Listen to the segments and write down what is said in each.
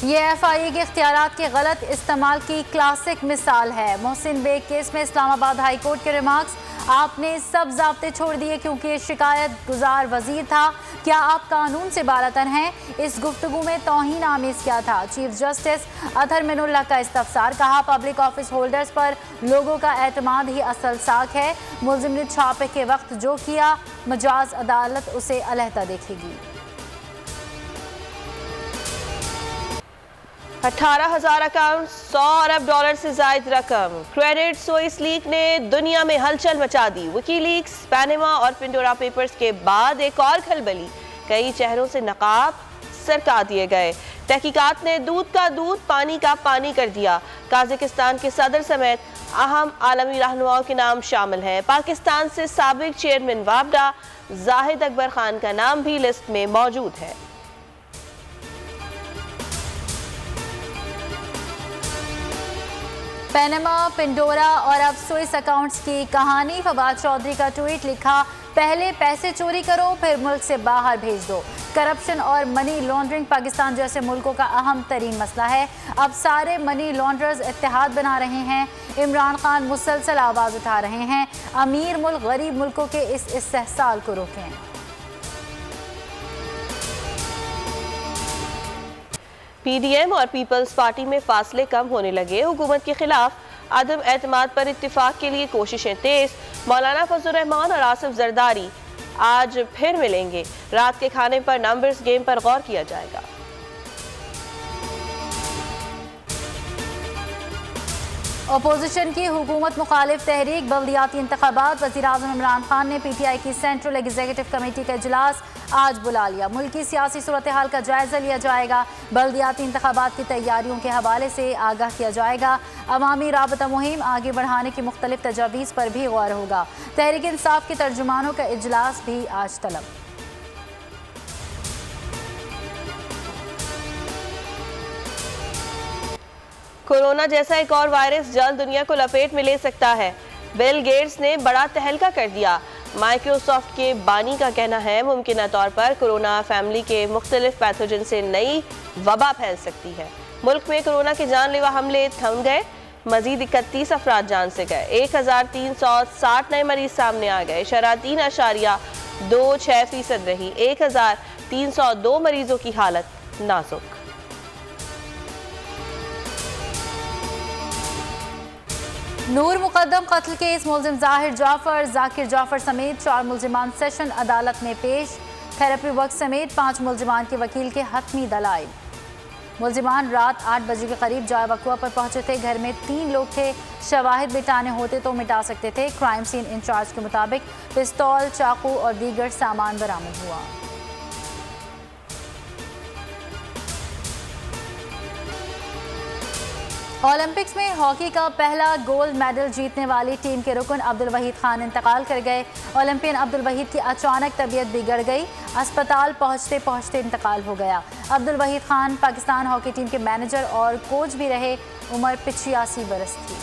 ये एफआईए के इख्तियारात के गलत इस्तेमाल की क्लासिक मिसाल है। मोहसिन बेग केस में इस्लामाबाद हाई कोर्ट के रिमार्क्स, आपने सब ज़ाब्ते छोड़ दिए क्योंकि शिकायत गुजार वजीर था। क्या आप कानून से बालातर हैं? इस गुफ्तगू में तौहीन आमेज क्या था? चीफ जस्टिस अतहर मिनुल्लाह का इस्तफसार, कहा पब्लिक ऑफिस होल्डर्स पर लोगों का एतमाद ही असल साख है। मुल्जिम ने छापे के वक्त जो किया, मजाज अदालत उसे अलहदा देखेगी। 18,000 अकाउंट, 100 अरब डॉलर से जायद रकम। क्रेडिट स्विस लीक ने दुनिया में हलचल मचा दी। विकीलीक्स, पैनामा और पेंडोरा पेपर्स के बाद एक और खलबली, कई चेहरों से नकाब सरका दिए गए। तहकीकात ने दूध का दूध, पानी का पानी कर दिया। काजाकिस्तान के सदर समेत अहम आलमी रहनुमाओं के नाम शामिल हैं। पाकिस्तान से साबिक चेयरमैन वाबडा जाहिद अकबर खान का नाम भी लिस्ट में मौजूद है। पैनामा, पेंडोरा और अब स्विस अकाउंट्स की कहानी। फवाद चौधरी का ट्वीट लिखा, पहले पैसे चोरी करो फिर मुल्क से बाहर भेज दो। करप्शन और मनी लॉन्ड्रिंग पाकिस्तान जैसे मुल्कों का अहम तरीन मसला है। अब सारे मनी लॉन्ड्रर्स इत्तेहाद बना रहे हैं। इमरान खान मुसलसल आवाज़ उठा रहे हैं, अमीर मुल्क गरीब मुल्कों के इस इस्तेहसाल को रोकें। पीडीएम और पीपल्स पार्टी में फासले कम होने लगे। हुकूमत के खिलाफ अदम एतमाद पर इत्तिफाक के लिए कोशिशें तेज। मौलाना फजल रहमान और आसिफ जरदारी आज फिर मिलेंगे। रात के खाने पर नंबर्स गेम पर गौर किया जाएगा। अपोजिशन की हुकूमत मुखालिफ तहरीक बल्दियाती इंतखाबात। वज़ीर-ए-आज़म इमरान खान ने पीटीआई की सेंट्रल एग्जीक्यूटिव कमेटी का इजलास आज बुला लिया। मुल्की सियासी सूरत हाल का जायजा लिया जाएगा। बल्दियाती इंतखाबात की तैयारियों के हवाले से आगाह किया जाएगा। अवामी राबता मुहिम आगे बढ़ाने की मुख्तलिफ तजावीज़ पर भी गौर होगा। तहरीक इंसाफ के तर्जुमानों का इजलास भी आज तलब। कोरोना जैसा एक और वायरस जल्द दुनिया को लपेट में ले सकता है। बिल गेट्स ने बड़ा तहलका कर दिया। माइक्रोसॉफ्ट के बानी का कहना है, मुमकिन तौर पर कोरोना फैमिली के मुख्तलिफ पैथोजन से नई वबा फैल सकती है। मुल्क में कोरोना के जानलेवा हमले थम गए। मजीद 31 अफराद जान से गए। 1360 नए मरीज सामने आ गए। शरह 3.26% रही। 1302 मरीजों की हालत नाजुक। नूर मुकद्दम कत्ल केस, मुल्जिम जाहिर जाफर, जाकिर जाफर समेत 4 मुल्जिमान सेशन अदालत में पेश। थेरेपी वर्क समेत 5 मुल्जिमान के वकील के हतमी दलाइल। मुल्जिमान रात 8 बजे के करीब जाए वक़्वा पर पहुंचे थे। घर में 3 लोग थे। शवाहिद मिटाने होते तो मिटा सकते थे। क्राइम सीन इंचार्ज के मुताबिक पिस्तौल, चाकू और दीगर सामान बरामद हुआ। ओलंपिक्स में हॉकी का पहला गोल्ड मेडल जीतने वाली टीम के रुकन अब्दुल वहीद खान इंतकाल कर गए। ओलंपियन अब्दुल वहीद की अचानक तबीयत बिगड़ गई। अस्पताल पहुंचते पहुंचते इंतकाल हो गया। अब्दुल वहीद खान पाकिस्तान हॉकी टीम के मैनेजर और कोच भी रहे। उम्र 85 बरस थी।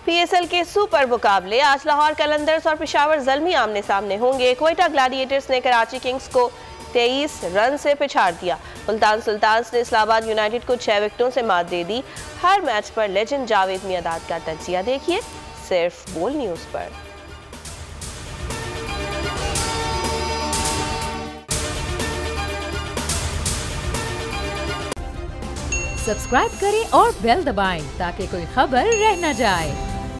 पीएसएल के सुपर मुकाबले आज लाहौर कलंदर्स और पेशावर ज़ल्मी आमने सामने होंगे। क्वेटा ग्लैडिएटर्स ने कराची किंग्स को 23 रन से पिछाड़ दिया। मुल्तान सुल्तान्स ने इस्लामाबाद यूनाइटेड को 6 विकेटों से मात दे दी। हर मैच पर लेजेंड जावेद मियादाद का तज्जिया देखिए सिर्फ बोल न्यूज़ पर। सब्सक्राइब करें और बेल दबाएं ताकि कोई खबर रह न जाए।